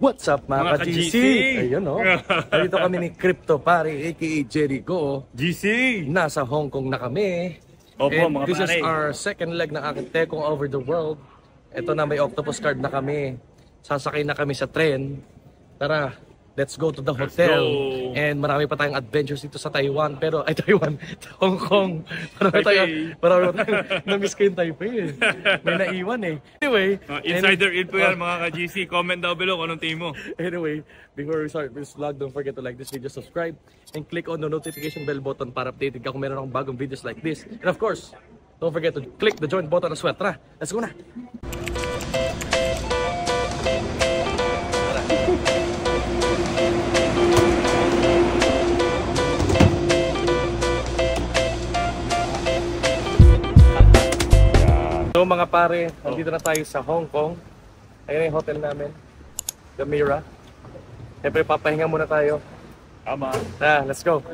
What's up mga ka-GC? Ayun o. Dito kami ni Crypto Pare aka Jericho. GC! Nasa Hong Kong na kami. Opo, and mga this pare. is our second leg ng aking Tekong over the world. Ito na, may octopus card na kami. Sasakay na kami sa tren. Tara, let's go to the hotel. And marami pa tayong adventures dito sa Taiwan. Pero, ay Taiwan, Hong Kong. Marami tayong, na-miss ko yung Taipei eh. May naiwan eh. Anyway. Insider info yan mga ka-GC. Comment down below kung anong team mo. Anyway, before we start this vlog, don't forget to like this video, subscribe, and click on the notification bell button para updated ka kung meron akong bagong videos like this. And of course, don't forget to click the join button as well. Tara, let's go na! So mga pare, nandito na tayo sa Hong Kong. Ayun yung hotel namin, The Mira. Siyempre papahinga muna tayo. Tama. Let's go.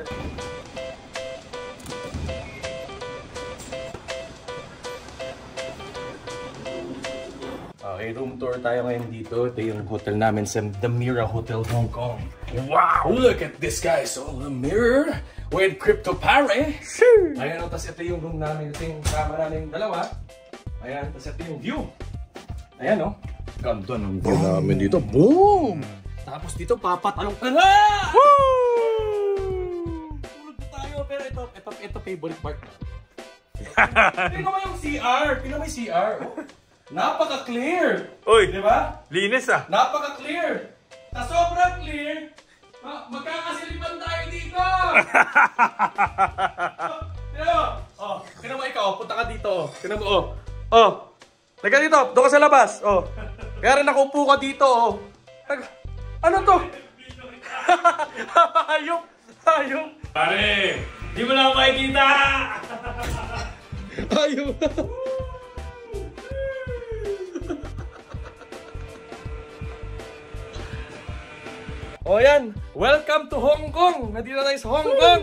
Okay, room tour tayo ngayon dito. Ito yung hotel namin sa The Mira Hotel Hong Kong. Wow! Look at this guys! So, The Mira with Crypto Pare. Ayan, tapos ito yung room namin. Ito yung kama namin dalawa. Ayan, tapos ito yung view. Ayan o. Ganda ng view namin dito. Boom! Tapos dito, papatalong ka na! Woo! Tulog tayo, pero ito favorite part. Tingnan mo yung CR. Tingnan mo yung CR. Oh. Napaka-clear. Uy! Diba? Linis ah! Napaka-clear. Sa sobrang clear, magkakasilipan tayo dito! Tingnan mo. Oh, tingnan mo ikaw. Punta ka dito. Tingnan mo. Oh. Teka dito. Doon ka sa labas. Oh. Kaya rin nakaupo ka dito. Oh. Ano to? Hayop. Hayop. Pare! Di mo na ako makikita! Hayop. O yan, welcome to Hong Kong! Nandito tayo sa Hong Kong!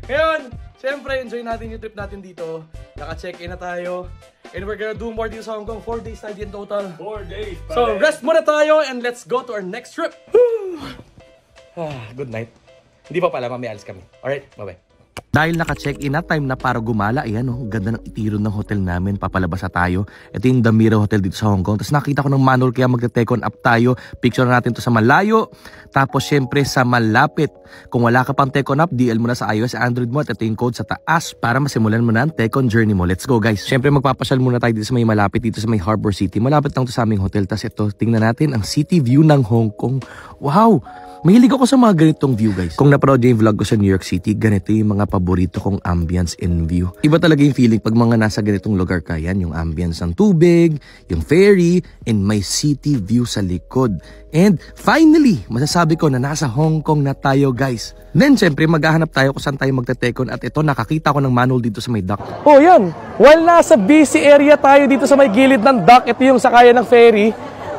Ngayon, siyempre, enjoy natin yung trip natin dito. Naka-check-in na tayo. And we're gonna do more dito sa Hong Kong. 4 days tayo in total. 4 days, pare. So, rest muna tayo and let's go to our next trip. Good night. Hindi pa pala, mamialis kami. Alright, bye-bye. Dahil naka-check-in na, time na para gumala. Ayan o, ganda ng itiron ng hotel namin. Papalabas na tayo. Ito yung The Mira Hotel dito sa Hong Kong. Tapos nakita ko ng manual kaya magte-take on up tayo. Picture na natin to sa malayo. Tapos syempre sa malapit. Kung wala ka pang take on up, DL mo na sa iOS, Android mo. At ito yung code sa taas para masimulan mo na ang take on journey mo. Let's go guys. Syempre magpapasyal muna tayo dito sa may malapit. Dito sa may Harbor City. Malapit lang to sa aming hotel. Tapos ito, tingnan natin ang city view ng Hong Kong. Wow! Mahilig ako sa mga ganitong view guys. Kung napanood yung vlog ko sa New York City, ganito yung mga paborito kong ambience and view. Iba talaga yung feeling pag mga nasa ganitong lugar ka. Yan, yung ambience ng tubig, yung ferry, and may city view sa likod. And finally, masasabi ko na nasa Hong Kong na tayo guys. Then syempre maghahanap tayo kung saan tayo magte-take-on. At ito, nakakita ko ng manual dito sa may dock. Oh yan, while nasa busy area tayo dito sa may gilid ng dock, ito yung sakayan ng ferry.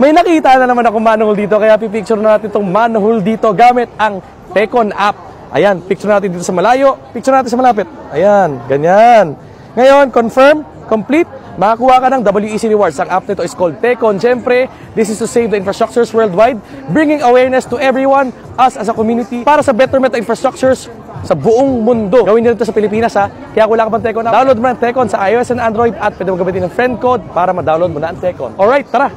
May nakita na naman ako manhole dito, kaya pipicture natin itong manhole dito gamit ang Tekon app. Ayan, picture natin dito sa malayo, picture natin sa malapit. Ayan, ganyan. Ngayon, confirm, complete, makakuha ka ng WEC Rewards. Ang app nito is called Tekon. Siyempre, this is to save the infrastructures worldwide, bringing awareness to everyone, us as a community, para sa betterment of infrastructures sa buong mundo. Gawin nyo ito sa Pilipinas ha. Kaya kung wala ka pang Tekon app, download mo na ang Tekon sa iOS and Android at pwede mo gamitin ng friend code para ma-download mo na ang Tekon. Alright, tara!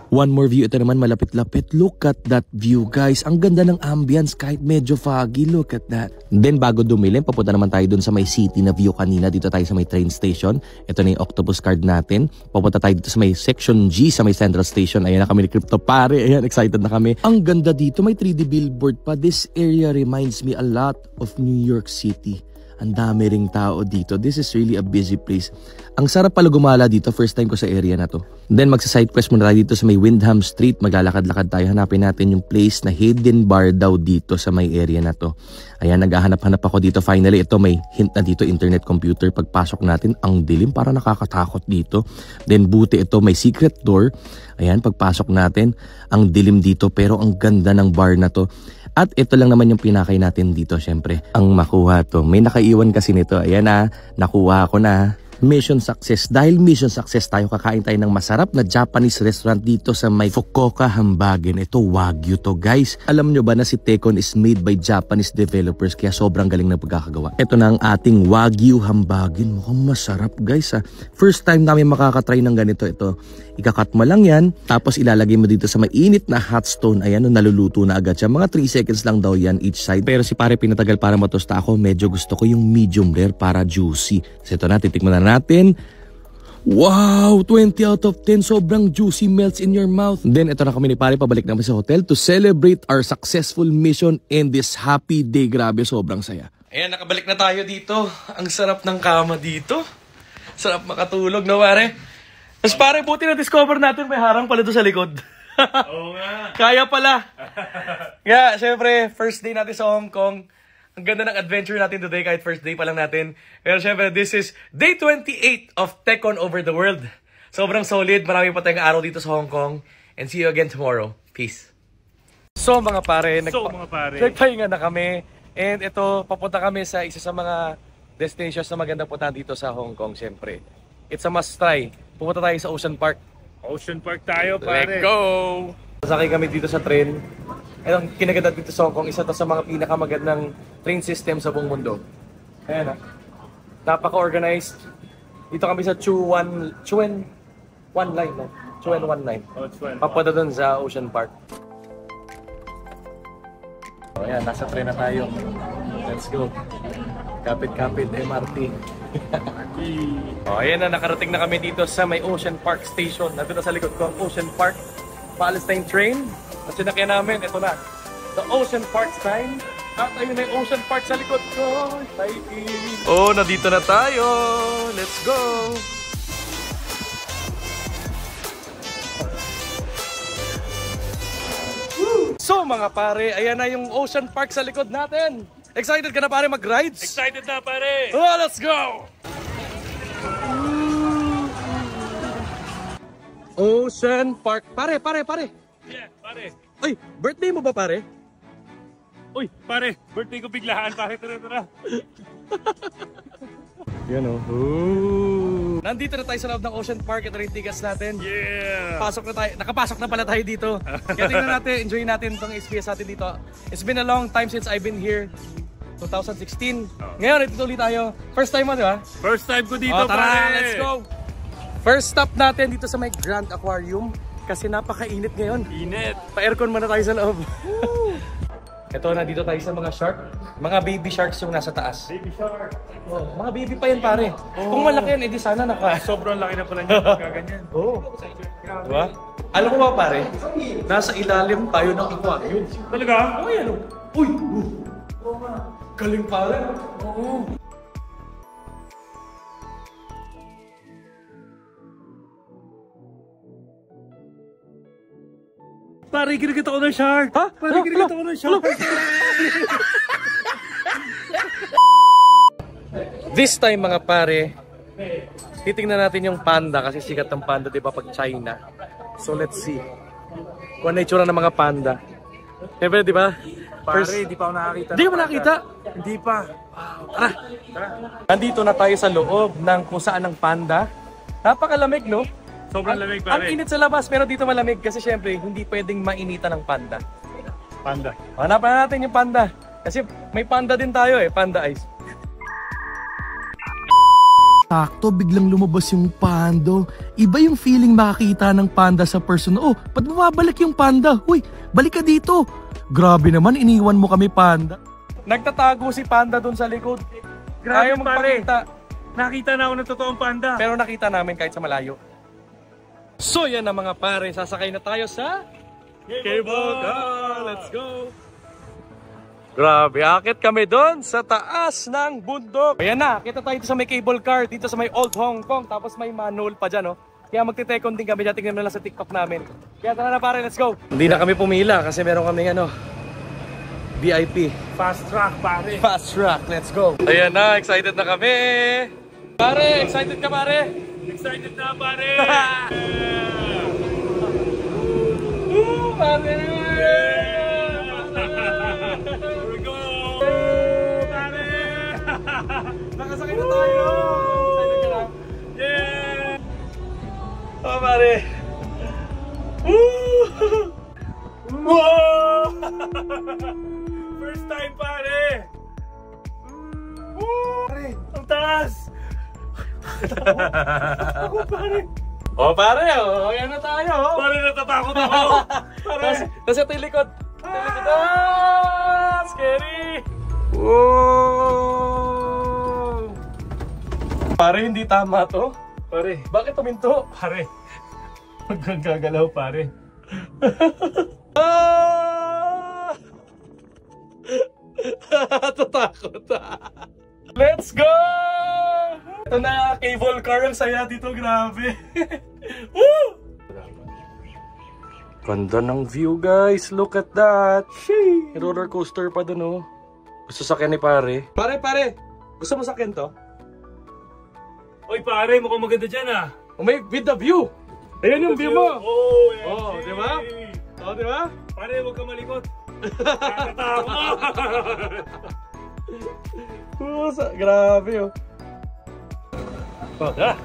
One more view. Ito naman malapit-lapit. Look at that view guys. Ang ganda ng ambience kahit medyo foggy. Look at that. Then bago dumilim, papunta naman tayo dun sa may city na view kanina. Dito tayo sa may train station. Ito na yung octopus card natin. Papunta tayo dito sa may section G sa may central station. Ayan na kami ni Crypto Pare. Ayan, excited na kami. Ang ganda dito. May 3D billboard pa. This area reminds me a lot of New York City. Ang dami ring tao dito. This is really a busy place. Ang sarap pala gumala dito. First time ko sa area na to. Then magsa-side quest muna tayo dito sa may Windham Street. Maglalakad-lakad tayo. Hanapin natin yung place na hidden bar daw dito sa may area na to. Ayan, naghahanap-hanap ako dito. Finally, ito may hint na dito, internet computer. Pagpasok natin, ang dilim, para nakakatakot dito. Then buti ito, may secret door. Ayan, pagpasok natin, ang dilim dito pero ang ganda ng bar na to. At ito lang naman yung pinakay natin dito, syempre. Ang makuha to. May nakaiwan kasi nito. Ayan na, nakuha ko na. Mission success. Dahil mission success tayo, kakain tayo ng masarap na Japanese restaurant dito sa may Fukuoka Hambagen. Ito, Wagyu to, guys. Alam nyo ba na si Tekon is made by Japanese developers, kaya sobrang galing na pagkakagawa. Ito na ang ating Wagyu Hambagen. Mukhang masarap, guys, ha. First time namin makakatry ng ganito. Ito, ikakat mo lang yan, tapos ilalagay mo dito sa mainit na hot stone. Ayan, naluluto na agad siya. Mga 3 seconds lang daw yan each side. Pero si pare pinatagal para matosta ako. Medyo gusto ko yung medium rare para juicy. So ito na, titikman na natin. Wow! 20 out of 10. Sobrang juicy, melts in your mouth. Then ito na kami ni pare, pabalik naman sa hotel to celebrate our successful mission in this happy day. Grabe, sobrang saya. Ayan, nakabalik na tayo dito. Ang sarap ng kama dito. Sarap makatulog, no pare? Mas pare, buti na-discover natin may harang pala doon sa likod. Oo nga. Kaya pala. Kaya, syempre, first day natin sa Hong Kong. Ang ganda ng adventure natin today kahit first day pa lang natin. Pero syempre, this is day 28 of Tekon Over the World. Sobrang solid. Marami pa tayong araw dito sa Hong Kong. And see you again tomorrow. Peace. So mga pare, nagpahinga na kami. And ito, papunta kami sa isa sa mga destinations na maganda punta dito sa Hong Kong, syempre. It's a must try. Pupunta tayo sa Ocean Park. Ocean Park tayo, pare. Let's go! Sasakay kami dito sa train. Ang kinaganda dito sa Hong Kong, isa to sa mga pinakamagandang train system sa buong mundo. Ayan, napaka-organized. Dito kami sa Chuen Wan Line, no? Chuen Wan Line. Papunta dun sa Ocean Park. So, ayan, nasa train na tayo. Let's go. Kapit-kapit MRT. Oh, ayan na, nakarating na kami dito sa may Ocean Park Station. Nandun na sa likod ko ang Ocean Park Palestine train. At sinakyan namin, ito na, the Ocean Park sign. At ayun na yung Ocean Park sa likod ko. Oh, nandito na tayo. Let's go. So mga pare, ayan na yung Ocean Park sa likod natin. Excited ka na pare mag-rides? Excited na, pare. Oh, let's go! Ocean Park. Pare. Yeah, pare. Ay, birthday mo ba pare? Uy, pare. Birthday ko biglaan, pare. Tara. Yan o. Ooh. Nandito na tayo sa loob ng Ocean Park. Ito rin tickets natin. Yeah! Pasok na tayo. Nakapasok na pala tayo dito. Kaya tingnan natin, enjoy natin itong experience natin dito. It's been a long time since I've been here. 2016. Ngayon, ito ulit tayo. First time mo, di ba? First time ko dito, tara, pare. let's go! First stop natin dito sa may Grand Aquarium. Kasi napakainit ngayon. Init. Pa-aircon muna tayo sa loob. Ito na, dito tayo sa mga shark. Mga baby sharks yung nasa taas. Baby shark. Oh, mga baby pa yan pare. Kung malaki yan, edi sana naka... Sobrang laki na pala niya pagkaganyan. Oo. Diba? Alam mo ba pare, nasa ilalim tayo ng aquarium. Talaga? Oh, yan. Uy! Galing pare. Oo. Pare, kinakita ko ng shark. Ha? Pare, kinakita ko ng shark. This time mga pare, titingnan natin yung panda kasi sikat ng panda, di ba, pag China. So let's see kung ano yung itsura ng mga panda. Siyempre, di ba? Pare, di pa ako nakakita. Hindi ka ba nakita? Hindi pa. Tara! Nandito na tayo sa loob ng kung saan ng panda. Napakalamig, no? Sobrang lamig, Ang pare. init sa labas, pero dito malamig kasi syempre, hindi pwedeng mainitan ng panda. Panda. Hanapan na natin yung panda. Kasi may panda din tayo eh, panda ice. Sakto, biglang lumabas yung pando. Iba yung feeling makakita ng panda sa person. Oh, ba't bumabalik yung panda? Uy, balik ka dito. Grabe naman, iniwan mo kami panda. Nagtatago si panda dun sa likod. Grabe, Ayaw magpakita. Nakita na ako ng totoong panda. Pero nakita namin kahit sa malayo. So yan na mga pare, sasakay na tayo sa cable car. Let's go! Grabe, akit kami doon sa taas ng bundok. Ayan na, kita tayo dito sa may cable car, dito sa may Old Hong Kong. Tapos may manhole pa dyan, oh. Kaya magtitekon din kami dyan, tingnan mo lang sa TikTok namin. Kaya tara na pare, let's go. Hindi na kami pumila kasi meron kami VIP. Fast track, pare. Fast track, let's go. Ayan na, excited na kami. Pare, excited ka pare? Excited na, pare. Pare! Here we go. Pare. Nakasakay na tayo. Excited ka lang? Yeah. Oh, pare. Wow! First time, pare. Pare, Ang taas. ako pare. Oh pare, oh, ayan na tayo. Pare, natatakot ako. Pare. Nasa ito yung likod. Ah, scary. Whoa. Pare, hindi tama to. Pare. Bakit tuminto? Pare. Huwag kang gagalaw, pare. Ah! Tatakot. Let's go! Ito na, cable car. Ang saya dito, grabe. Woo! Ganda ng view, guys. Look at that. Shee! Roller coaster pa dun, oh. Gusto sakyan ni pare. Pare. Gusto mo sakyan to? Oy, pare, mukhang maganda dyan, ah. Oh, may with the view. Ayan yung view mo. Oh, yeah. Oh, di ba? Oh, di ba? Pare, huwag kang malikot. Natatakot mo. Grabe, oh. Tara.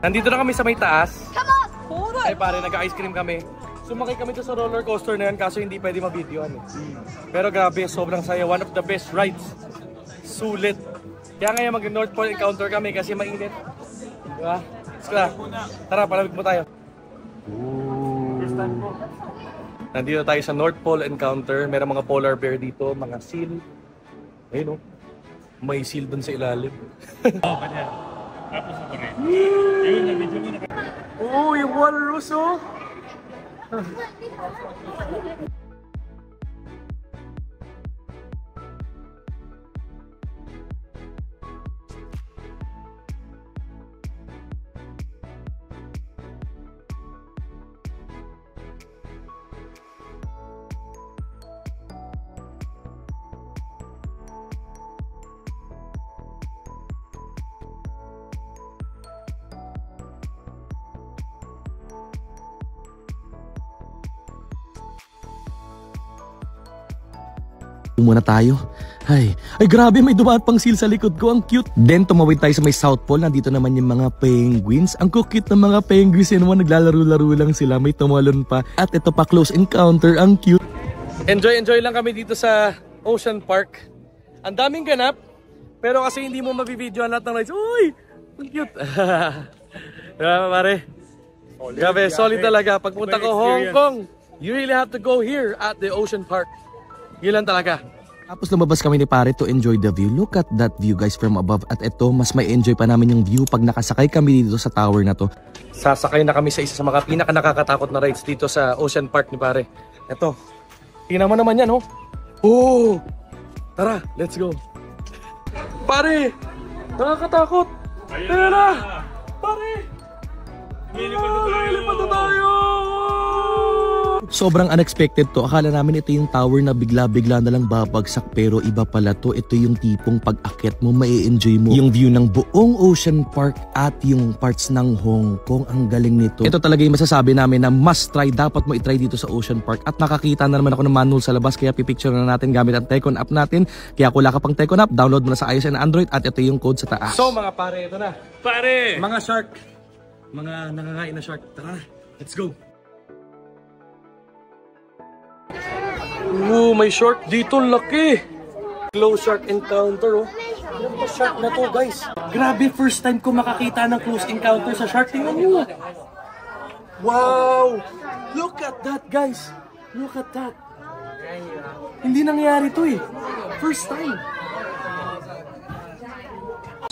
Nandito na kami sa may taas. Ay pare, nag-ice cream kami. Sumakay kami to sa roller coaster na yan kaso hindi pwede ma-videoan. Pero grabe, sobrang saya. One of the best rides. Sulit. Kaya ngayon mag-North Pole encounter kami kasi mainit. Diba? Tara, palamig mo tayo. First time ko. Nandito tayo sa North Pole encounter. Merong mga polar bear dito, mga seal. Ayun, oh. May seal dun sa ilalim. Oh, kanya. Tapos ako rin. Yun, nag-video mo na. Oh, yung walrus, oh. Muna tayo. Ay grabe, may dumaan pang seal sa likod ko. Ang cute. Then tumawid tayo sa may South Pole. Nandito naman yung mga penguins. Ang cute ng mga penguins. Yan naman, naglalaro-laro lang sila. May tumalon pa. At ito pa, close encounter. Ang cute. Enjoy lang kami dito sa Ocean Park. Ang daming ganap. Pero kasi hindi mo mabibidyoan lahat ng rides. Uy! Ang cute. Grabe pare. Grabe, solid talaga. Pagpunta ko Hong Kong, you really have to go here at the Ocean Park. Yun lang talaga. Tapos lumabas kami ni pare to enjoy the view. Look at that view guys from above. At ito, mas may enjoy pa namin yung view pag nakasakay kami dito sa tower na to. Sasakay na kami sa isa sa mga pinaka nakakatakot na rides dito sa Ocean Park ni pare. Ito. Tingnan mo naman yan, oh. Oh! Tara, let's go. Pare! Nakakatakot! Ayan na! Pare! Lilipad na tayo! Sobrang unexpected to. Akala namin ito yung tower na bigla-bigla na lang babagsak, pero iba pala to. Ito yung tipong pag-akyat mo, mai-enjoy mo yung view ng buong Ocean Park at yung parts ng Hong Kong. Ang galing nito. Ito talaga yung masasabi namin na must try. Dapat mo i-try dito sa Ocean Park. At nakakita na naman ako ng manual sa labas, kaya pipicture na natin gamit ang Tekon app natin. Kaya kung wala ka pang Tekon app, download mo na sa iOS and Android at ito yung code sa taas. So mga pare, ito na. Pare! Mga shark. Mga nangangain na shark. Tara, let's go. Oh, may shark dito, laki. Close shark encounter, oh. Ano ba shark na to, guys? Grabe, first time ko makakita ng close encounter sa shark. Tingnan nyo. Wow! Look at that, guys. Look at that. Hindi nangyari to, eh. First time.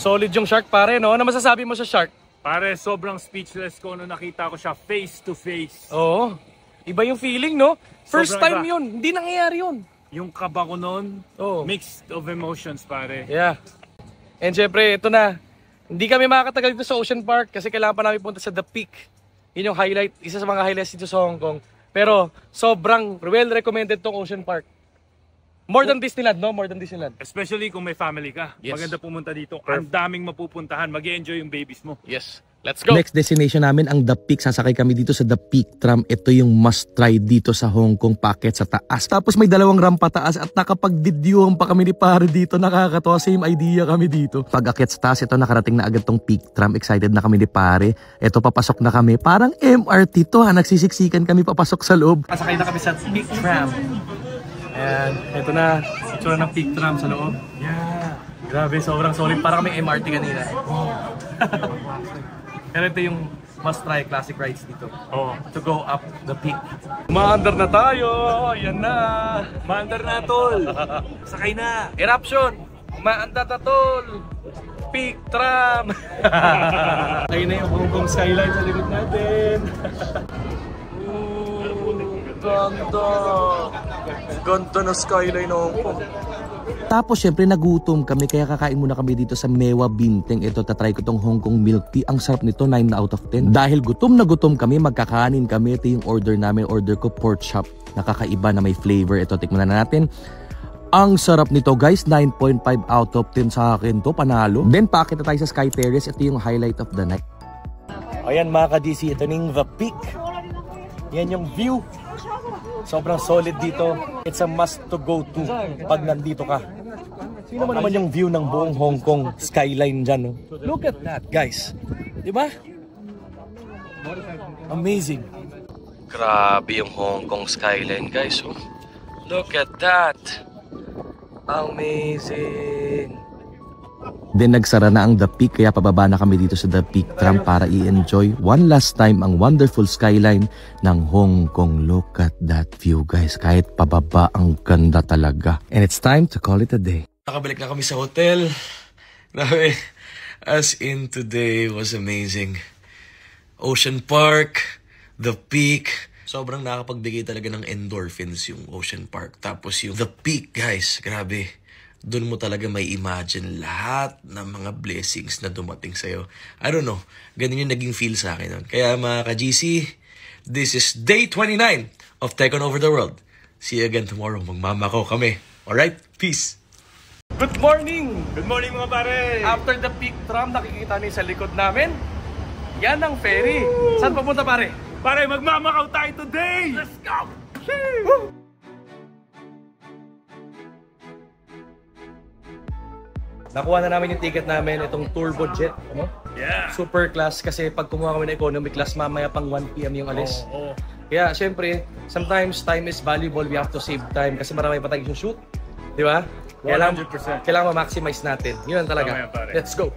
Solid yung shark pare, no? Ano masasabi mo sa shark? Pare, sobrang speechless ko nung nakita ko siya face to face. Oo. Iba yung feeling, no? First Sobrang time iba. yun. Hindi nangyayari yun. Yung kaba ko nun, Oo. mixed of emotions, pare. Yeah. And syempre, ito na. Hindi kami makakatagal dito sa Ocean Park kasi kailangan pa namin punta sa The Peak. Yun yung highlight, isa sa mga highlights dito sa Hong Kong. Pero sobrang well recommended tong Ocean Park. More than Disneyland, no? More than Disneyland. Especially kung may family ka. Yes. Maganda pumunta dito. Ang daming mapupuntahan. Mag-i-enjoy yung babies mo. Yes. Let's go. Next destination namin ang The Peak. Sasakay kami dito sa The Peak tram. Ito yung must try dito sa Hong Kong, packet sa taas. Tapos may dalawang rampa taas at nakapag-didyuhan pa kami ni pare dito. Nakakatawa, same idea kami dito. Pag akyat sa taas, ito nakarating na agad tong Peak tram. Excited na kami ni pare. Ito papasok na kami. Parang MRT to ha. Nagsisiksikan kami papasok sa loob. Pasakay na kami sa Peak Tram. Ayan, ito na. Itsura ng Peak Tram sa loob. Yeah. Grabe, sobrang solid. Parang kami MRT kanina. Pero ito yung must try classic rides dito. Oo. To go up the peak. Umaandar na tayo! Ayan na! Maandar na, tol. Sakay na. Eruption! Umaandar na tol! Peak Tram! Ayun na yung Hong Kong skyline sa likod natin. Ganda! Ganda na skyline ng Hong Kong. Tapos syempre nagutom kami kaya kakain muna kami dito sa Mewa Binteng. Ito tatry ko tong Hong Kong milk tea. Ang sarap nito, 9 out of 10. Dahil gutom na gutom kami, magkakanin kami. Ito yung order namin. Order ko pork chop. Nakakaiba na may flavor. Ito tikman na natin. Ang sarap nito guys, 9.5 out of 10 sa akin to, panalo. Then paakit na tayo sa Sky Terrace. Ito yung highlight of the night. Ayan mga ka-GC, ito yung The Peak. Yan yung view. Sobrang solid dito. It's a must to go to pag nandito ka. Sino mo naman yung view ng buong Hong Kong skyline dyan, no? Look at that, guys. Diba? Amazing. Grabe yung Hong Kong skyline, guys. Oh. Look at that. Amazing. Then nagsara na ang The Peak kaya pababa na kami dito sa The Peak tram para i-enjoy one last time ang wonderful skyline ng Hong Kong. Look at that view guys, kahit pababa ang ganda talaga. And it's time to call it a day. Nakabalik na kami sa hotel. Grabe, as in today was amazing. Ocean Park, The Peak. Sobrang nakapagbigay talaga ng endorphins yung Ocean Park. Tapos yung The Peak guys, grabe. Doon mo talaga may imagine lahat ng mga blessings na dumating sa'yo. I don't know. Ganun yung naging feel sa akin nun. Kaya mga ka-GC, this is day 29 of Take On Over the World. See you again tomorrow. Magmamakaw kami. Alright? Peace! Good morning! Good morning mga pare. After the Peak Tram, nakikita niyo sa likod namin. Yan ang ferry. Saan papunta pare? Pare, magmamakaw tayo today. Let's go! Nakuha na namin yung ticket namin, itong turbo jet. Ano? Yeah. Super class kasi pag kumuha kami ng economy class, mamaya pang 1 PM yung alis. Oo. Kaya syempre, sometimes time is valuable. We have to save time kasi marami pa tayong shoot. Di ba? 100%. Kailangan ma-maximize natin. Yun talaga. Tama yan, pare. Let's go!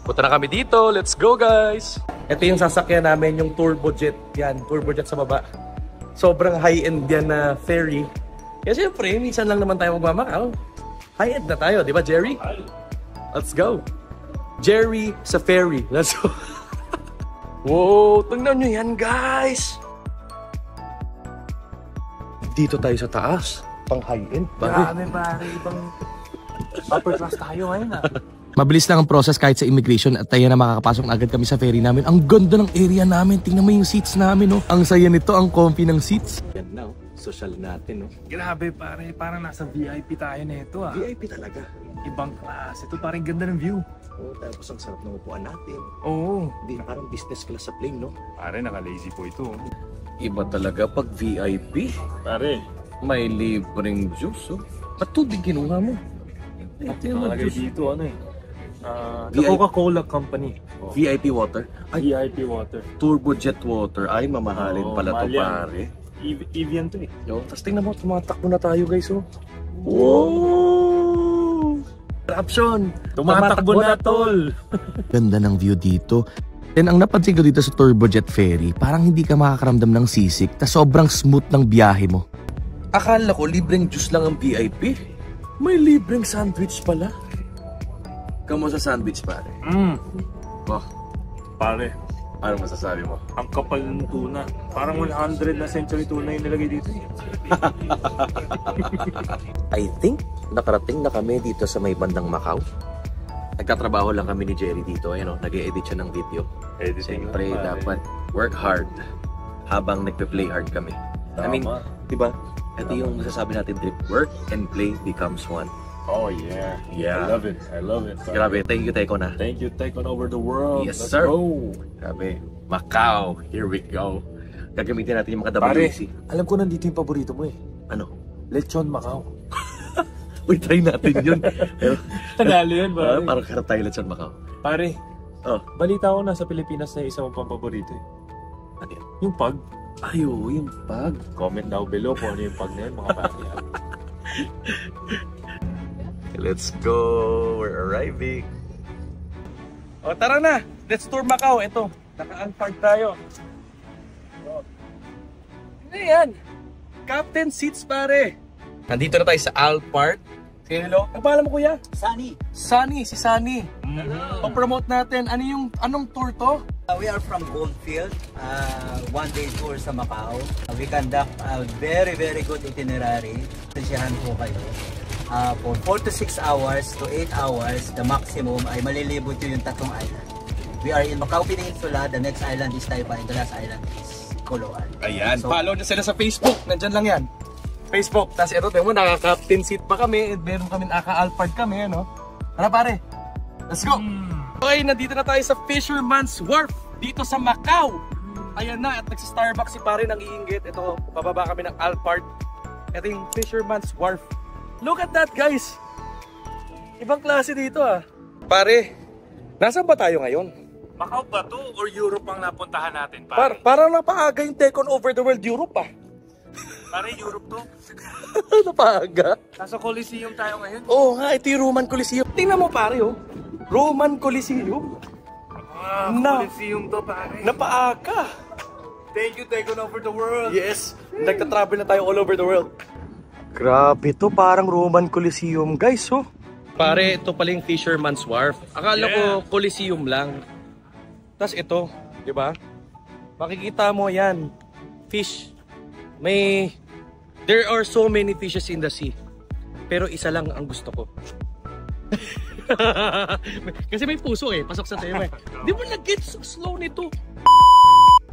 Punta na kami dito. Let's go guys! Ito yung sasakyan namin, yung turbo jet. Yan, turbo jet sa baba. Sobrang high-end yan na ferry. Kaya syempre, minsan lang naman tayo magmamakaw. High-end na tayo, di ba Jerry? Let's go! Jerry sa ferry. Let's go! Wow! Tingnan nyo yan guys! Dito tayo sa taas. Pang high-end. Grabe pare, ibang upper class tayo ngayon ah. Mabilis lang ang process kahit sa immigration at tayo na makakapasok na agad kami sa ferry namin. Ang ganda ng area namin. Tingnan mo yung seats namin, no? Ang saya nito, ang comfy ng seats. Yan na, social natin, no? Grabe pare, parang nasa VIP tayo nito ah. VIP talaga. Ibang class. Ito parang ganda ng view. Oh, tapos ang sarap ng upuan natin. Oo. Hindi na parang business class sa plane, no? Pare, naka-lazy po ito. Iba talaga pag VIP. Pare, May libreng juice, oh. Ba't tubig kinuha mo? ito yung nakalagay dito ano eh. The VIP. Coca-Cola Company. VIP water. Ay, VIP water. turbo jet water. Ay, mamahalin Oo, pala to, mahal yan. pare. Evian to eh. Yo, tapos tingnan mo, tumatakbo na tayo guys, oh. Wow! Option! Tumatakbo na tol! Ganda ng view dito. Then ang napansin ko dito sa turbojet ferry, parang hindi ka makakaramdam ng sisik, ta sobrang smooth ng biyahe mo. Akala ko libreng juice lang ang VIP. May libreng sandwich pala. Kamusta sandwich, pare? Oh, Pare, ano masasabi mo? ang kapal ng tuna. Parang 100 na century tuna yung nilagay dito. I think nakarating na kami dito sa may bandang Macau. Nagtatrabaho lang kami ni Jerry dito. Ayun, nag-e-edit siya ng video. Siyempre, dapat work hard habang nagpe-play hard kami. I mean, diba? Ito yung masasabi natin, trip. Work and play becomes one. Oh yeah. Yeah. I love it. I love it. Grabe, thank you, Teko na. Thank you, take on over the world. Yes, Let's sir. go. Grabe. Macau, here we go. Gagamitin natin yung mga Pare, WC. alam ko nandito yung paborito mo eh. Ano? Lechon Macau. Uy, try natin yun. Pero, Tagali yun, pare. parang karap tayo lang sa Macau. Pare, Oh, balita ko na sa Pilipinas na isa mong paborito eh. ano yan? Yung pag. Ayo, yung pag. Comment down below kung ano yung pag na yun, mga pare. Let's go. We're arriving. O tara na, let's tour Macau. Ito, naka-unpark tayo. Ano yan? Captain Seats, pare. Nandito na tayo sa Alpart. Say hello. Ang pangalan mo, kuya? Sunny. Sunny, si Sunny. Pa-promote natin. Anong tour to? We are from Goldfield, one-day tour sa Macau. We conduct a very good itinerary. Sasyahan po kayo. For 4 to 6 hours to 8 hours, the maximum ay malilibot yun yung tatlong island. We are in Macau Peninsula, the next island is Taipan, and the last island is Koloan. Ayan, So, follow nyo sila sa Facebook. Nandyan lang yan. Facebook. Tapos ito, tingnan mo, naka-captain seat pa kami. Meron kami naka-alphard kami, ano? Ano pare? Let's go! Okay, nandito na tayo sa Fisherman's Wharf dito sa Macau. Ayan na, at nagsa-Starbucks si pare nang iinggit. Ito, bababa kami ng Alphard. Ito yung Fisherman's Wharf. Look at that, guys! Ibang klase dito, ah. Pare, nasaan ba tayo ngayon? Macau ba to or Europe ang napuntahan natin, pare? Parang napaaga yung take on over the world Europe, ah. Pare, Europe to. Napaaga? Nasa Coliseum tayo ngayon. Oo nga, ito yung Roman Coliseum. Tingnan mo pare, oh. Roman Coliseum. Coliseum to, pare. Napaaga. Thank you, take on over the world. Yes, nagta-travel na tayo all over the world. Grabe to, parang Roman Coliseum, guys, oh. Pare, ito pala yung Fisherman's Wharf. Akala ko Coliseum lang. Tapos ito, di ba? Makikita mo yan. Fish. There are so many fishes in the sea. Pero isa lang ang gusto ko. Kasi may puso eh, pasok sa tema eh. Di ba nag-get so slow nito?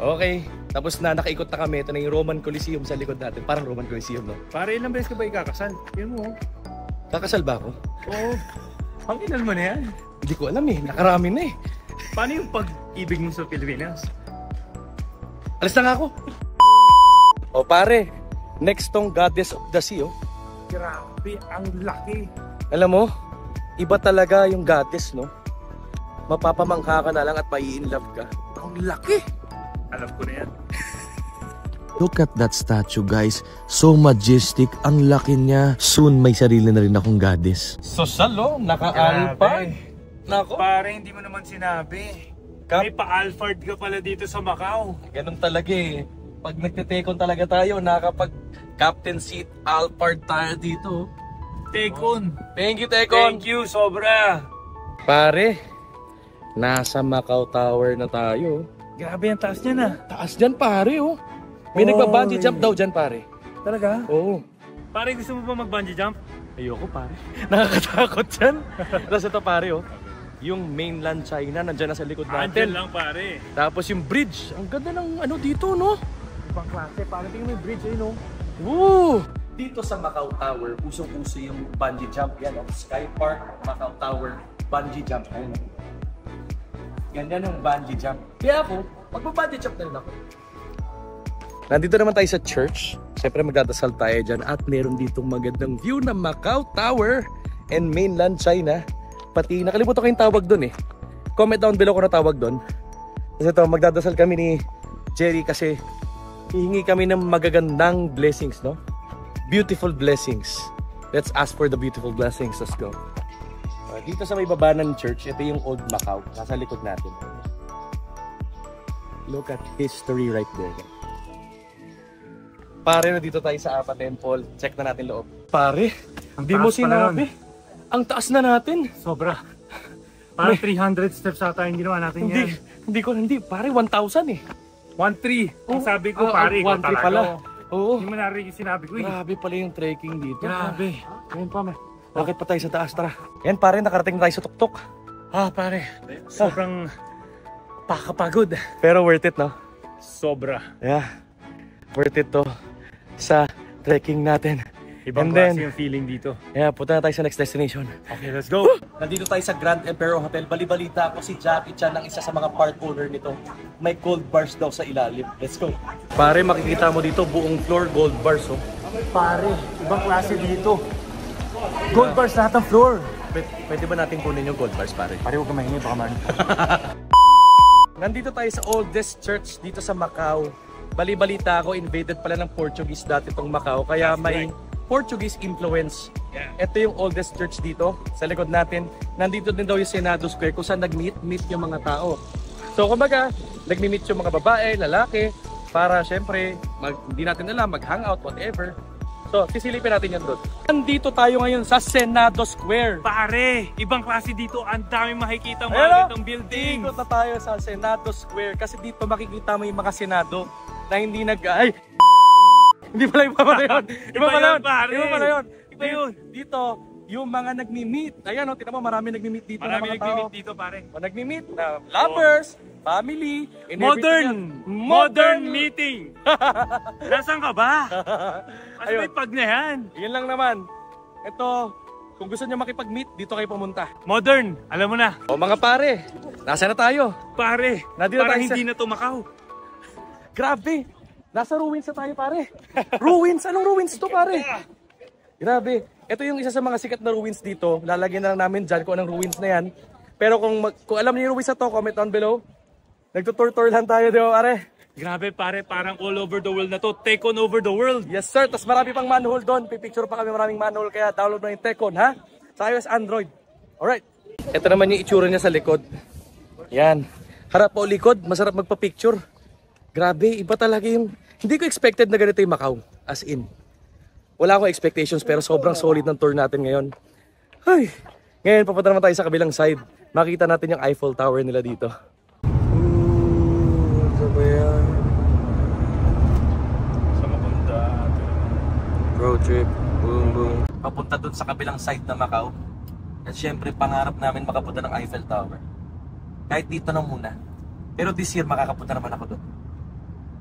Okay, tapos na, nakaikot na kami. Ito na yung Roman Coliseum sa likod natin. Parang Roman Coliseum, no? Pare, ilang beses ka ba ikakasal? Yan mo. Kakasal ba ako? Oo. Ang ilan mo na yan? Hindi ko alam eh, nakarami na eh. Paano yung pag-ibig mo sa Pilipinas? Alis na nga ako. O pare, next tong Goddess of the Sea, oh. Grabe, ang laki. Alam mo, iba talaga yung goddess, no? Mapapamangha ka na lang at mai-inlove ka. Ang laki! Alam ko na yan. Look at that statue, guys. So majestic. Ang laki niya. Soon, may sarili na rin akong goddess. Social, oh. Naka-alpard. Nako. Pare, hindi mo naman sinabi. May pa-Alphard ka pala dito sa Macau. Ganun talaga eh. Pag nagtitekon talaga tayo, nakapag captain seat Alphard tayo dito. Tekon. Thank you, Tekon. Thank you, sobra. Pare, nasa Macau Tower na tayo. Grabe, ang taas niya na. Taas dyan, pare, oh. May nagba-bungee jump daw dyan, pare. Talaga? Oo. Pare, gusto mo ba mag-bungee jump? Ayoko, pare. Nakakatakot dyan. Tapos ito, pare, oh. Yung mainland China, nandyan na sa likod natin. Andyan lang, pare. Tapos yung bridge. Ang ganda ng ano dito, no? Ibang klase. Pare, tingnan mo yung bridge, no? Woo! Dito sa Macau Tower, usong-uso yung bungee jump. Yan, oh. Sky Park, Macau Tower, bungee jump. Ayun. Ganyan yung bungee jump. Kaya ako, magpa-bungee jump na rin ako. Nandito naman tayo sa church. Siyempre magdadasal tayo dyan. At meron ditong magandang view ng Macau Tower and mainland China. Pati nakalimutan ko yung tawag doon eh. Comment down below kung ano tawag doon. Kasi ito, magdadasal kami ni Jerry kasi hihingi kami ng magagandang blessings, no? Beautiful blessings. Let's ask for the beautiful blessings. Let's go. Dito sa may baba ng church, ito yung Old Macau. Nasa likod natin. Look at history right there. Pare, na dito tayo sa Apa Temple. Check na natin loob. Pare, hindi mo taas pa sinabi. Ang taas na natin. Sobra. Parang 300 steps ata yung ginawa natin yan. Hindi, pare, 1,000 eh. 1-3. Ang sabi ko, pare, ikaw 1,300 talaga. pala. Oo. Hindi mo narinig yung sinabi ko eh. Grabe pala yung trekking dito. Grabe. Ayun pa, man. Bakit pa tayo sa taas, tara. Yan, pare, nakarating na tayo sa tuktok. Pare, sobrang pakapagod. Pero worth it, no? Sobra. Yeah. Worth it to sa trekking natin. Ibang And then, klase yung feeling dito. yeah, punta na tayo sa next destination. Okay, let's go. Nandito tayo sa Grand Emperor Hotel. Bali-balita ako si Jackie Chan ang isa sa mga part owner nito. May gold bars daw sa ilalim. Let's go. Pare, makikita mo dito buong floor gold bars, oh. Pare, ibang klase dito. Gold bars lahat ng floor. Pwede ba natin kunin yung gold bars, pare? Pare, huwag ka mahingi, baka man. Nandito tayo sa oldest church dito sa Macau. Bali-balita ako, invaded pala ng Portuguese dati itong Macau. Kaya may Portuguese influence. Ito yung oldest church dito. Sa likod natin, nandito din daw yung Senado Square kung saan nag-meet yung mga tao. So kumbaga, nag-meet yung mga babae, lalaki, para syempre, hindi natin alam, mag-hangout, whatever. So, sisilipin natin yan doon. Nandito tayo ngayon sa Senado Square. Pare, ibang klase dito. Ang dami makikita mga Ayun, ganitong building. Ikot na tayo sa Senado Square kasi dito makikita mo yung mga senado na hindi ay! Hindi pala iba pala yun. Iba pala yun. Pare. Iba pala yun. Iba yun. Dito, yung mga nagmi-meet. Ayan o, tingnan mo, marami nagmi-meet dito. Marami na mga tao. nag-meet dito, pare. Nagmi-meet na lovers, family, and Modern meeting. Nasaan ka ba? Kasi Ayun. may pag na yan. Yun lang naman. Ito, kung gusto nyo makipag-meet, dito kayo pumunta. Modern, alam mo na. O mga pare, nasa na tayo? Pare, Nandito parang tayo sa- hindi na to Macau. Grabe! Nasa ruins na tayo, pare. Ruins? Anong ruins to, pare? Grabe. Ito yung isa sa mga sikat na ruins dito. Lalagyan na lang namin dyan kung anong ruins na yan. Pero kung alam niyo yung ruins na to, comment down below. Nagtutur-tour lang tayo, di ba, pare? Grabe pare, parang all over the world na to. Take on over the world. Yes, sir. Tapos marami pang manhole doon. Pipicture pa kami maraming manhole. Kaya download na yung Tekon, ha? Sa iOS Android. Alright. Ito naman yung itsura niya sa likod. Yan. Harap o likod, masarap magpa-picture. Grabe, iba talaga yung... Hindi ko expected na ganito yung Macau. As in. Wala akong expectations pero sobrang solid ng tour natin ngayon. Ay, ngayon papunta naman tayo sa kabilang side. Makita natin yung Eiffel Tower nila dito. Ito ba yan? Sa mapunta. Road trip. Boom, boom. Papunta dun sa kabilang side na Macau. At syempre, pangarap namin makapunta ng Eiffel Tower. Kahit dito na muna. Pero this year, makakapunta naman ako dun.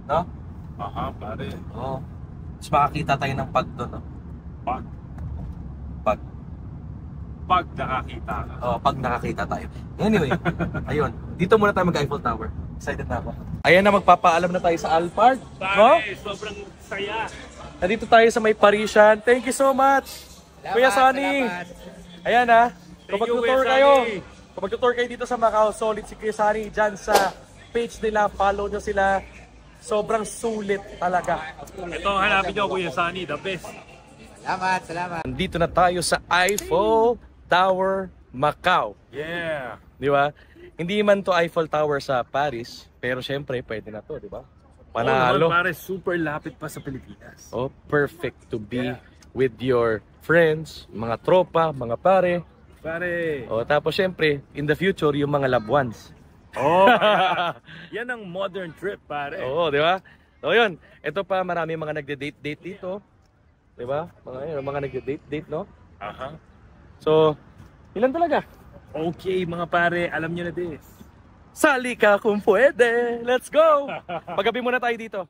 No? Aha, pare. Oo. Tapos makakita tayo ng pag doon, no? Pag nakakita ka. Oo, pag nakakita tayo. Anyway, ayun. Dito muna tayo mag-Eiffel Tower. Excited na ako. Ayan na, magpapaalam na tayo sa Alphard. Pare, sobrang saya. Nandito tayo sa may Parisian. Thank you so much. Kuya Sunny. Ayan ha. Kung Thank you, mag-tour Kuya kayo, Sunny. kung mag-tour kayo dito sa Macau, solid si Kuya Sunny dyan sa page nila. Follow nyo sila. Sobrang sulit talaga. Ito ang hanapin nyo, Kuya Sunny, the best. Salamat. Nandito na tayo sa Eiffel Tower, Macau. Yeah. Di ba? Hindi man to Eiffel Tower sa Paris, pero syempre pwede na to, di ba? Panalo. Oh, pare, super lapit pa sa Pilipinas. Oh, perfect to be with your friends, mga tropa, mga pare. Pare. Oh, tapos syempre, in the future, yung mga loved ones. Oh, yan ang modern trip, pare. Oo, di ba? So yun, ito pa marami mga nagde-date dito. Di ba? Mga nagde-date, no? Aha. So, ilan talaga? Okay, mga pare, alam nyo na this. Sali ka kung pwede. Let's go! Paggabi muna tayo dito.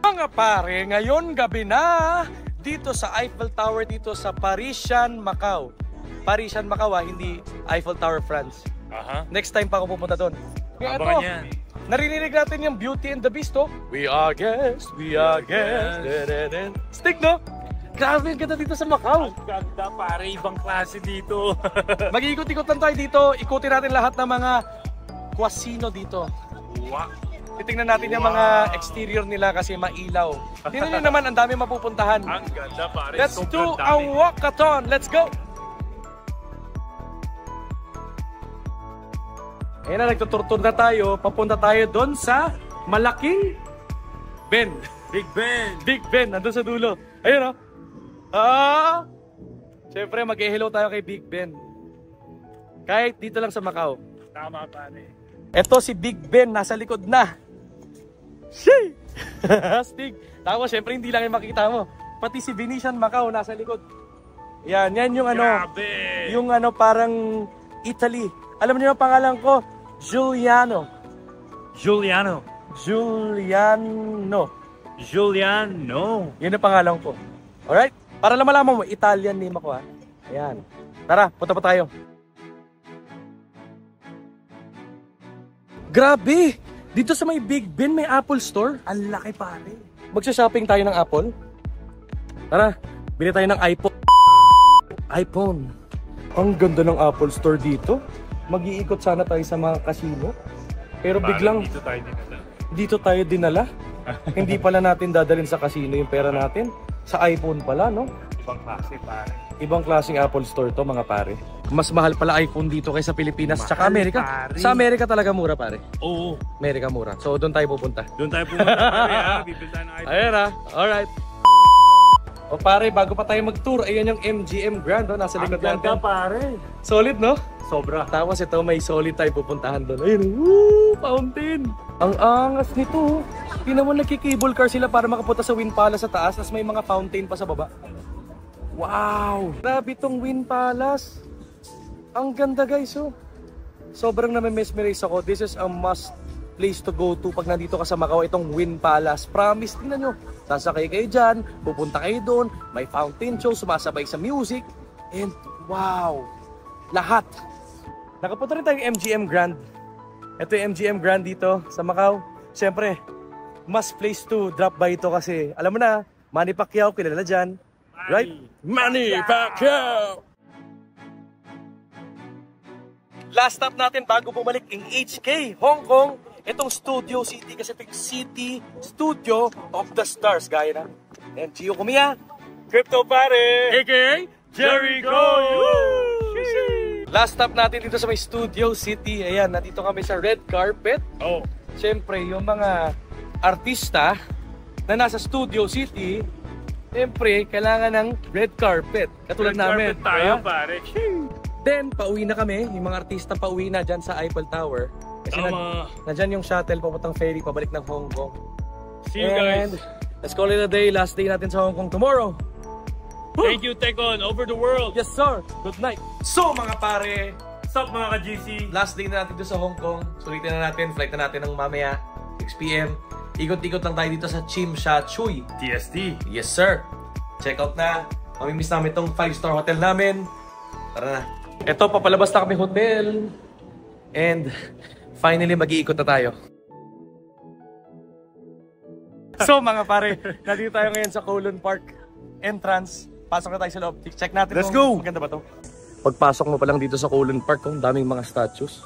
Mga pare, ngayon gabi na dito sa Eiffel Tower dito sa Parisian, Macau. Parisian, Macau hindi Eiffel Tower, France. Aha. Next time pa ako pupunta doon. Kaya Abangan ito, yan. naririnig natin yung Beauty and the Beast, oh. We are guests, we are guests. Stick, no? Grabe, ang ganda dito sa Macau. Ganda, pare, ibang klase dito. Mag-iikot-ikot lang tayo dito. Ikutin natin lahat ng mga casino dito. Wow. Titingnan natin yung mga exterior nila kasi mailaw. Tingnan nyo naman, ang dami mapupuntahan. Ang ganda, pare. Let's do Sobrang a dami. walkathon. Let's go! Ayan na, nagtuturtur na tayo. Papunta tayo doon sa malaking Ben. Big Ben! Big Ben, nandun sa dulo. Ayun o. Siyempre, mag-hello tayo kay Big Ben. Kahit dito lang sa Macau. Tama pare. Eto si Big Ben, nasa likod na. Shee! Stig. Tapos, siyempre, hindi lang yung makita mo. Pati si Venetian Macau, nasa likod. Yan yung ano. Grabe! Yung ano, parang Italy. Alam niyo yung pangalan ko? Giuliano. Giuliano. Yun ang pangalan ko. Alright? Para lang malaman mo, Italian name ako ha. Ayan. Tara, punta pa tayo. Grabe! Dito sa may Big Ben, may Apple Store. Ang laki pare. Magsa-shopping tayo ng Apple. Tara, bili tayo ng iPhone. Ang ganda ng Apple Store dito. Mag-iikot sana tayo sa mga casino. Pero biglang dito tayo dinala. Hindi pala natin dadalhin sa casino yung pera natin. Sa iPhone pala, no? Ibang klase pare. Ibang klaseng Apple Store to, mga pare. Mas mahal pala iPhone dito kaysa Pilipinas tsaka Amerika. Pare. Sa Amerika talaga mura, pare. Oo. Amerika mura. So doon tayo pupunta. Doon tayo pumunta pare ha. Bibili tayo ng iPhone. Ayan ha. Alright. O pare, bago pa tayo mag-tour, ayan yung MGM Grand, oh, nasa likod natin. Pare. Solid, no? Sobra. Tapos ito, may solid tayo pupuntahan doon. Ayun, woo! Fountain! Ang angas nito. Tingnan mo, nagki-cable car sila para makapunta sa Wind Palace sa taas, tapos may mga fountain pa sa baba. Wow! Grabe tong Wind Palace. Ang ganda guys, oh. Sobrang na-mesmerize ako. This is a must place to go to pag nandito ka sa Macau, itong Wind Palace. Promise, tingnan nyo. Sasakay kayo dyan, pupunta kayo doon, may fountain show, sumasabay sa music. And wow! Lahat! Nakapunta rin tayong MGM Grand. Ito yung MGM Grand dito sa Macau. Siyempre, must place to drop by ito kasi, alam mo na, Manny Pacquiao, kilala dyan. Right? Manny Pacquiao! Last stop natin bago bumalik in HK, Hong Kong. Itong Studio City kasi ito yung City Studio of the Stars. Gaya na. And Gio Kumiya. Crypto pare. AKA Jericho! Last stop natin dito sa may Studio City. Ayan, nandito kami sa red carpet. Oh. Siyempre, yung mga artista na nasa Studio City, siyempre, kailangan ng red carpet. Katulad Red namin. carpet tayo diba? pare. Then, pauwi na kami. Yung mga artista pauwi na dyan sa Eiffel Tower. Kasi Tama. nandyan yung shuttle papuntang ferry pabalik ng Hong Kong. See you guys. And let's call it a day. Last day natin sa Hong Kong tomorrow. Thank you, Tekon. Over the world. Yes, sir. Good night. So, mga pare, What's up mga ka-GC? last day na natin dito sa Hong Kong. Sulitin na natin. Flight na natin ng mamaya. 6 p.m. Ikot-ikot lang tayo dito sa Tsim Sha Tsui. TST. Yes, sir. Check out na. Mamimiss namin itong 5-star hotel namin. Tara na. Ito, papalabas na kami hotel. And finally, mag-iikot na tayo. So mga pare, nandito tayo ngayon sa Kowloon Park entrance. Pasok na tayo sa loob. Check natin Let's kung go! maganda ba to. Pagpasok mo pa lang dito sa Kowloon Park, kung daming mga statues.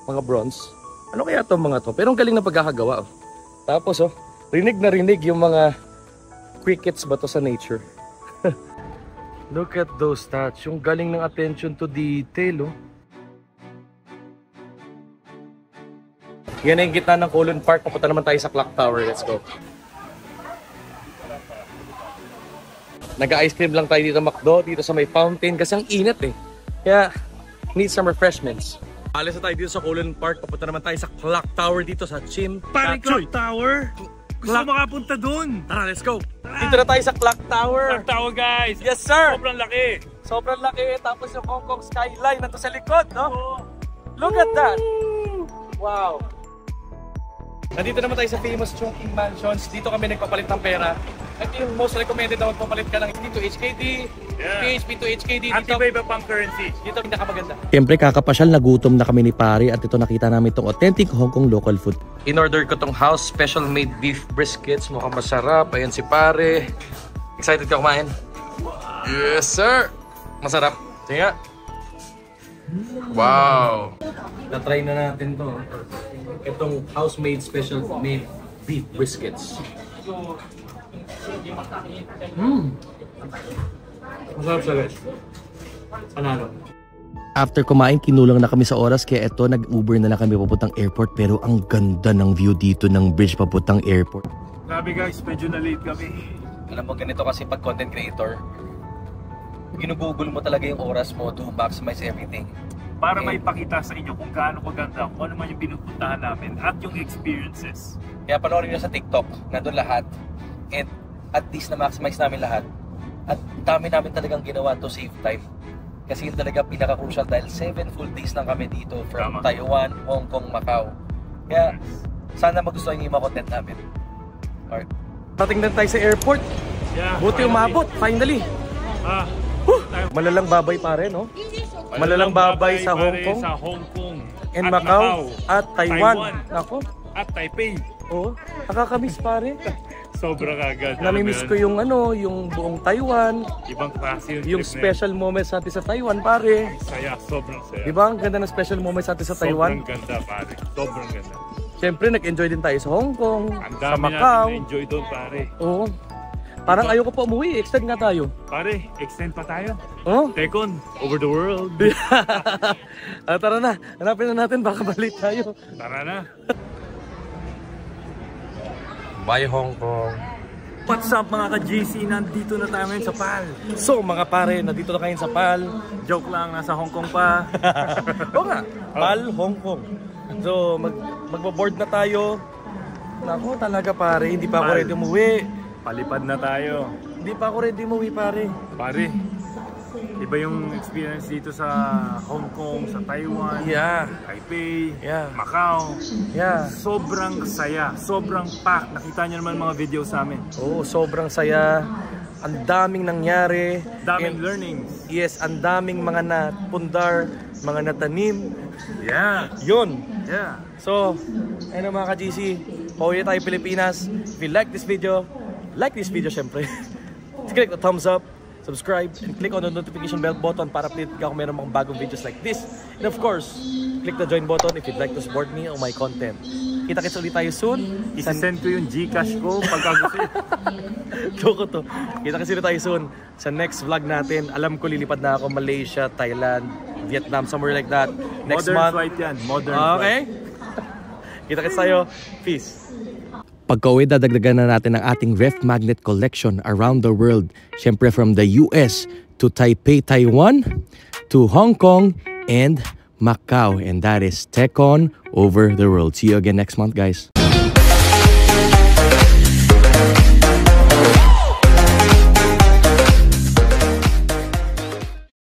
Mga bronze. Ano kaya itong mga to? Pero ang galing na pagkakagawa. Oh. Tapos rinig na rinig yung mga crickets ba to sa nature. Look at those statues. Yung galing ng attention to detail. Oh. Yan na yung gitna ng Kowloon Park. Papunta naman tayo sa Clock Tower. Let's go. Nag-ice cream lang tayo dito McDo. Dito sa may fountain. Kasi ang init eh. Kaya need some refreshments. Alis na tayo dito sa Kowloon Park. Papunta naman tayo sa Clock Tower dito sa Tsim Sha Pare, Tsui. Clock Tower. Gusto makapunta dun. Tara, let's go. Dito na tayo sa Clock Tower. Clock Tower guys. Yes, sir. Sobrang laki. Sobrang laki. Tapos yung Hong Kong skyline nandito sa likod, no? Look at that. Wow. Nandito naman tayo sa famous Chongqing Mansions. Dito kami nagpapalit ng pera. Ito yung most recommended na magpapalit ka ng dito HKD, PHP to HKD. Dito, Anti-iba pang currency. dito pinakamaganda. Siyempre kakapasyal, nagutom na kami ni pare at ito nakita namin itong authentic Hong Kong local food. In-order ko tong house special made beef briskets. Mukhang masarap. Ayan si pare. Excited ka kumain? Yes, sir. Masarap. Sige nga. Wow. Na-try na natin to. Itong house-made special made beef briskets. Masarap siya guys. Panalo. After kumain, kinulang na kami sa oras kaya eto, nag-Uber na lang kami papuntang airport pero ang ganda ng view dito ng bridge papuntang airport. Grabe guys, medyo na-late kami. Alam mo, ganito kasi pag content creator, ginugugol mo talaga yung oras mo to maximize everything. Para may pakita sa inyo kung gaano kaganda, kung ano man yung pinupuntahan namin at yung experiences. Kaya panoorin nyo sa TikTok, nandun lahat. And at least na maximize namin lahat. At dami namin talagang ginawa to save time. Kasi yun talaga pinaka-crucial dahil 7 full days lang kami dito from Taiwan, Hong Kong, Macau. Kaya sana magustuhan niyo yung mga content namin. Alright. Patingnan tayo sa airport. Yeah, Buti umabot, finally. Malalang babay pare, no? Malalang babay sa Hong Kong. Sa Hong Kong. And Macau. At Taiwan. Nako. At Taipei. Oo. Nakakamiss pare. Sobrang agad. Namimiss ko yung yung buong Taiwan. Ibang klase Yung special moments natin sa Taiwan, pare. Saya, sobrang saya. Diba? Ang ganda ng special moments natin sa Taiwan. Sobrang ganda, pare. Sobrang ganda. Siyempre, nag-enjoy din tayo sa Hong Kong, Ang sa dami Macau. natin na-enjoy doon, pare. Oo. Parang ayoko pa umuwi. Extend nga tayo. Pare, extend pa tayo. Oh? Tekon, over the world. Tara na. Hanapin na natin. Baka balik tayo. Tara na. Bye, Hong Kong. What's up mga ka-JC? Nandito na tayo ngayon sa PAL. So, mga pare, nandito na kayo sa PAL. Joke lang, nasa Hong Kong pa. Oo nga, PAL, Hong Kong. So, magbo-board na tayo. Naku, talaga pare, hindi pa ako PAL. ready umuwi. Palipad na tayo. Hindi pa ako ready umuwi, pare. Pare, iba yung experience dito sa Hong Kong, sa Taiwan, Yeah. Taipei, Yeah. Macau. Yeah. Sobrang saya, sobrang pack. Nakita niyo naman mga videos namin. Oo, sobrang saya. Ang daming nangyari. Daming And- learnings. Yes, ang daming mga napundar, mga natanim. Yeah, Yun. yeah. So, ayun mga ka-GC, pauwi tayo Pilipinas. If you like this video syempre. Click the thumbs up, subscribe, and click on the notification bell button para update ka kung meron mga bagong videos like this. And of course, click the join button if you'd like to support me on my content. Kita-kits ulit tayo soon. Isasend ko yung Gcash ko pagka gusto. Loko to. Kita-kits ulit tayo soon sa next vlog natin. Alam ko lilipad na ako Malaysia, Thailand, Vietnam, somewhere like that. Next Modern month. flight yan, modern Okay? Kita-kits tayo. Peace. Pagka-uwi, dadagdagan na natin ang ating ref magnet collection around the world. Siyempre from the US to Taipei, Taiwan, to Hong Kong, and Macau. And that is Tekon over the world. See you again next month, guys.